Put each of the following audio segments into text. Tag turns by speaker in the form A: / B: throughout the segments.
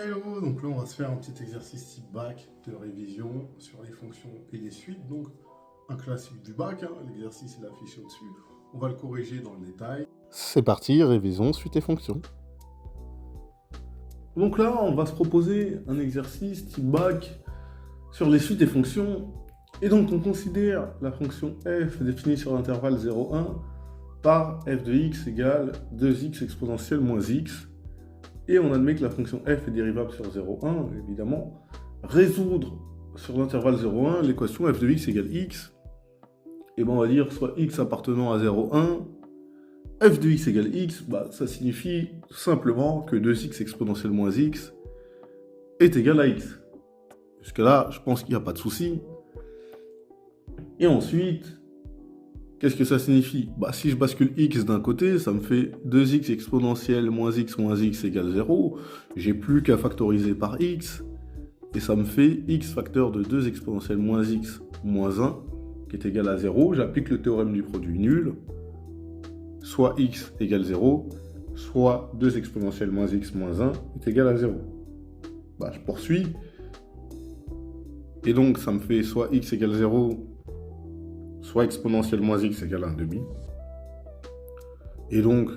A: Hello, donc là on va se faire un petit exercice type bac de révision sur les fonctions et les suites. Donc un classique du bac, l'exercice est affiché au-dessus. On va le corriger dans le détail.
B: C'est parti, révisons suite et fonction.
C: Donc là, on va se proposer un exercice type bac sur les suites et fonctions. Et donc on considère la fonction f définie sur l'intervalle 0,1 par f de x égale 2x exponentielle moins x. Et on admet que la fonction f est dérivable sur 0,1, évidemment. Résoudre sur l'intervalle 0,1 l'équation f de x égale x. Et ben on va dire soit x appartenant à 0,1, f de x égale x, ça signifie tout simplement que 2x exponentielle moins x est égal à x. Jusque là, je pense qu'il n'y a pas de souci. Et ensuite, qu'est-ce que ça signifie? Si je bascule x d'un côté, ça me fait 2x exponentielle moins x égale 0. J'ai plus qu'à factoriser par x. Et ça me fait x facteur de 2 exponentielle moins x moins 1 qui est égal à 0. J'applique le théorème du produit nul. Soit x égale 0, soit 2 exponentielle moins x moins 1 est égal à 0. Je poursuis. Et donc, ça me fait soit x égale 0, soit exponentielle moins x égale 1,5. Et donc,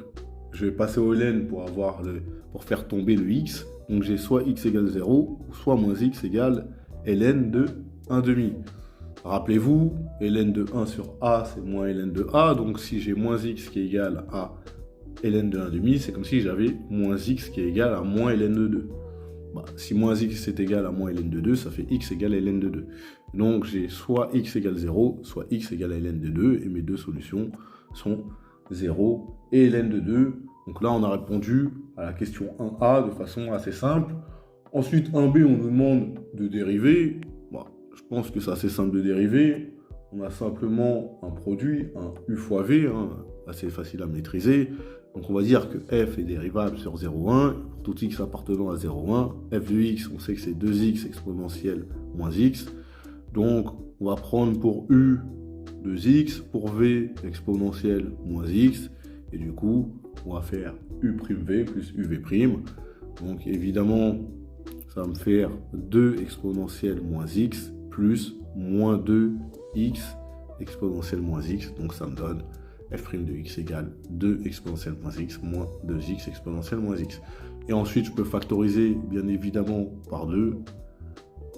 C: je vais passer au ln pour faire tomber le x. Donc, j'ai soit x égale 0, soit moins x égale ln de 1,5. Rappelez-vous, ln de 1 sur a, c'est moins ln de a. Donc, si j'ai moins x qui est égal à ln de 1,5, c'est comme si j'avais moins x qui est égal à moins ln de 2. Si moins x est égal à moins ln de 2, ça fait x égale ln de 2. Donc, j'ai soit x égale 0, soit x égale ln de 2. Et mes deux solutions sont 0 et ln de 2. Donc là, on a répondu à la question 1a de façon assez simple. Ensuite, 1b, on nous demande de dériver. Je pense que c'est assez simple de dériver. On a simplement un produit, un u fois v, assez facile à maîtriser. Donc on va dire que f est dérivable sur 0,1. Pour tout x appartenant à 0,1, f de x, on sait que c'est 2x exponentielle moins x. Donc on va prendre pour u 2x, pour v exponentielle moins x. Et du coup, on va faire u'v plus uv'. Donc évidemment, ça va me faire 2 exponentielle moins x plus moins 2x exponentielle moins x. Donc ça me donne f' de x égale 2 exponentielle moins x moins 2x exponentielle moins x. Et ensuite, je peux factoriser, bien évidemment, par 2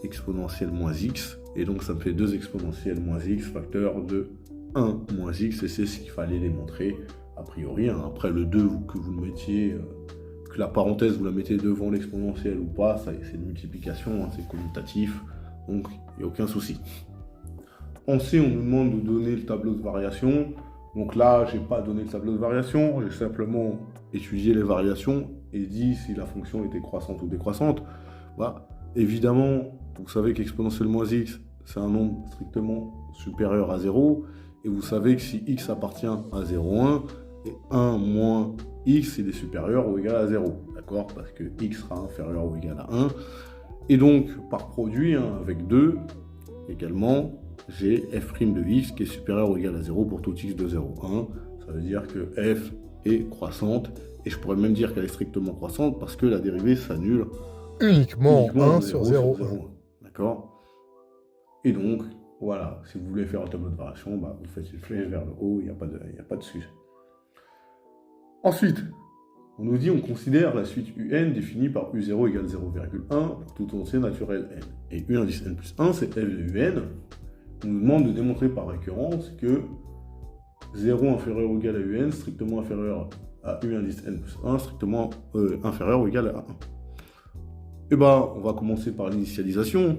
C: exponentielle moins x. Et donc, ça me fait 2 exponentielle moins x facteur de 1 moins x. Et c'est ce qu'il fallait démontrer, a priori. Après, le 2, que vous le mettiez... que la parenthèse, vous la mettez devant l'exponentielle ou pas, c'est une multiplication, c'est commutatif, donc il n'y a aucun souci. En C, on nous demande de donner le tableau de variation. Donc là, je n'ai pas donné le tableau de variation, j'ai simplement étudié les variations et dit si la fonction était croissante ou décroissante. Évidemment, vous savez qu'exponentielle moins x, c'est un nombre strictement supérieur à 0, et vous savez que si x appartient à 0,1, et 1 moins x, il est supérieur ou égal à 0, d'accord? Parce que x sera inférieur ou égal à 1. Et donc, par produit, avec 2, également, j'ai f' de x qui est supérieur ou égal à 0 pour tout x de 0,1. Ça veut dire que f est croissante, et je pourrais même dire qu'elle est strictement croissante parce que la dérivée s'annule
A: Uniquement 1 sur 0,1.
C: D'accord? Et donc, voilà, si vous voulez faire un tableau de variation, vous faites une flèche vers le haut, il n'y a pas de sujet. Ensuite, on nous dit on considère la suite un définie par u0 égale 0,1 pour tout entier naturel n. Et u indice n plus 1, c'est f de un. On nous demande de démontrer par récurrence que 0 inférieur ou égal à un, strictement inférieur à u indice n plus 1, strictement inférieur ou égal à 1. On va commencer par l'initialisation.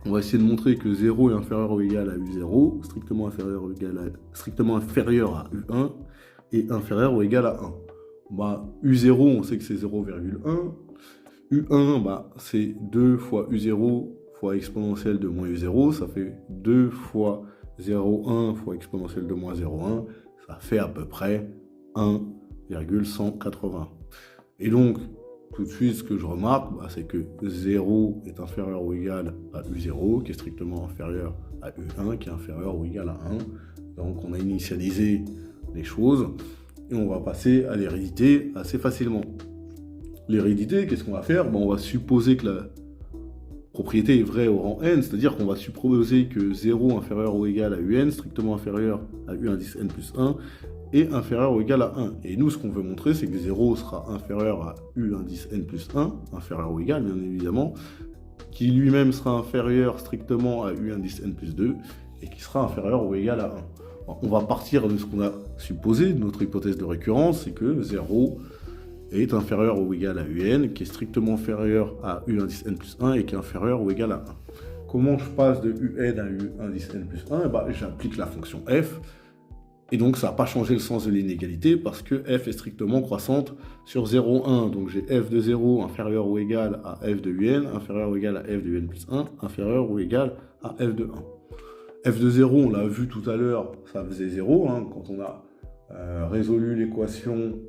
C: On va essayer de montrer que 0 est inférieur ou égal à u0, strictement inférieur à u1, et inférieur ou égal à 1. U0, on sait que c'est 0,1. U1, c'est 2 fois U0 fois exponentielle de moins U0. Ça fait 2 fois 0,1 fois exponentielle de moins 0,1. Ça fait à peu près 1,180. Et donc, tout de suite, ce que je remarque, c'est que 0 est inférieur ou égal à U0, qui est strictement inférieur à U1, qui est inférieur ou égal à 1. Donc, on a initialisé les choses et on va passer à l'hérédité assez facilement. l'hérédité, qu'est-ce qu'on va faire? On va supposer que la propriété est vraie au rang n, c'est-à-dire qu'on va supposer que 0 inférieur ou égal à un, strictement inférieur à u indice n plus 1, est inférieur ou égal à 1. Et nous, ce qu'on veut montrer, c'est que 0 sera inférieur à u indice n plus 1, inférieur ou égal, bien évidemment, qui lui-même sera inférieur strictement à u indice n plus 2, et qui sera inférieur ou égal à 1. Alors, on va partir de ce qu'on a supposé, notre hypothèse de récurrence, c'est que 0 est inférieur ou égal à un, qui est strictement inférieur à u indice n plus 1, et qui est inférieur ou égal à 1. Comment je passe de un à u indice n plus 1? J'applique la fonction f, et donc ça n'a pas changé le sens de l'inégalité, parce que f est strictement croissante sur 0, 1. Donc j'ai f de 0 inférieur ou égal à f de un, inférieur ou égal à f de un plus 1, inférieur ou égal à f de 1. F de 0, on l'a vu tout à l'heure, ça faisait 0, quand on a résolu l'équation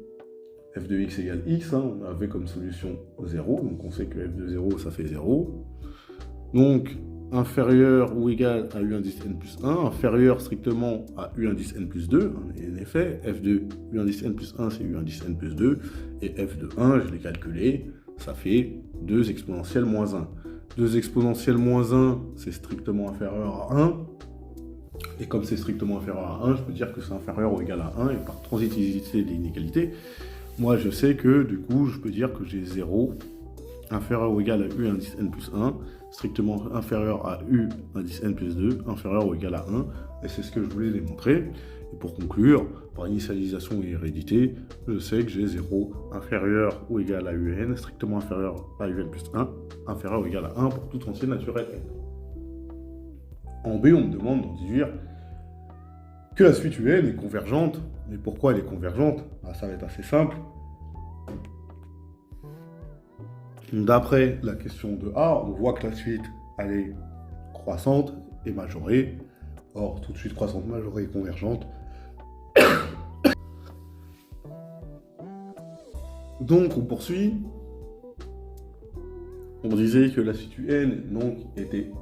C: f de x égale x, on avait comme solution 0, donc on sait que f de 0, ça fait 0. Donc, inférieur ou égal à u indice n plus 1, inférieur strictement à u indice n plus 2, et en effet, f de u indice n plus 1, c'est u indice n plus 2, et f de 1, je l'ai calculé, ça fait 2 exponentielle moins 1. 2 exponentielle moins 1, c'est strictement inférieur à 1, et comme c'est strictement inférieur à 1, je peux dire que c'est inférieur ou égal à 1, et par transitivité de l'inégalité, moi je sais que du coup je peux dire que j'ai 0 inférieur ou égal à u indice n plus 1, strictement inférieur à u indice n plus 2, inférieur ou égal à 1, et c'est ce que je voulais démontrer. Et pour conclure, par initialisation et hérédité, je sais que j'ai 0 inférieur ou égal à un, strictement inférieur à un plus 1, inférieur ou égal à 1 pour tout entier naturel n. En B, on me demande d'en déduire que la suite un est convergente. Mais pourquoi elle est convergente? Ça va être assez simple. D'après la question de A, on voit que la suite, elle est croissante et majorée. Or, tout de suite croissante, majorée et convergente. Donc, on poursuit. On disait que la suite un donc, était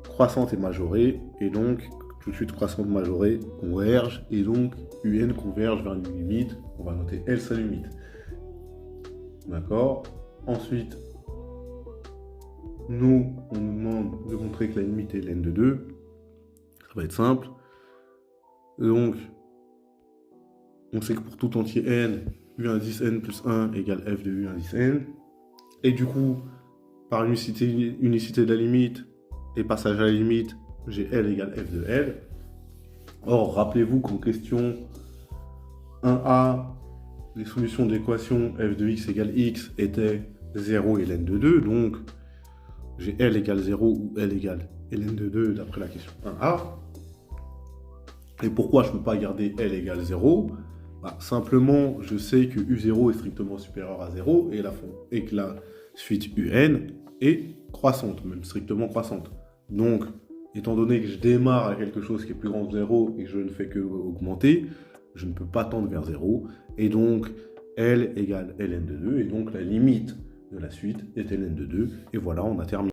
C: croissante et majorée, et donc tout de suite croissante majorée converge, et donc un converge vers une limite, on va noter L sa limite. D'accord? Ensuite, on nous demande de montrer que la limite est ln de 2. Ça va être simple. Donc, on sait que pour tout entier n, u indice n plus 1 égale f de u indice n. Et du coup, par unicité de la limite et passage à la limite, j'ai L égale f de L. Or, rappelez-vous qu'en question 1a, les solutions de l'équation f de x égale x étaient 0 et ln de 2. Donc, j'ai L égale 0 ou L égale ln de 2 d'après la question 1a. Et pourquoi je ne peux pas garder L égale 0? Simplement, je sais que U0 est strictement supérieur à 0 et que la suite UN est croissante, même strictement croissante. Donc, étant donné que je démarre à quelque chose qui est plus grand que 0 et que je ne fais que augmenter, je ne peux pas tendre vers 0. Et donc, L égale ln de 2. Et donc, la limite de la suite est ln de 2. Et voilà, on a terminé.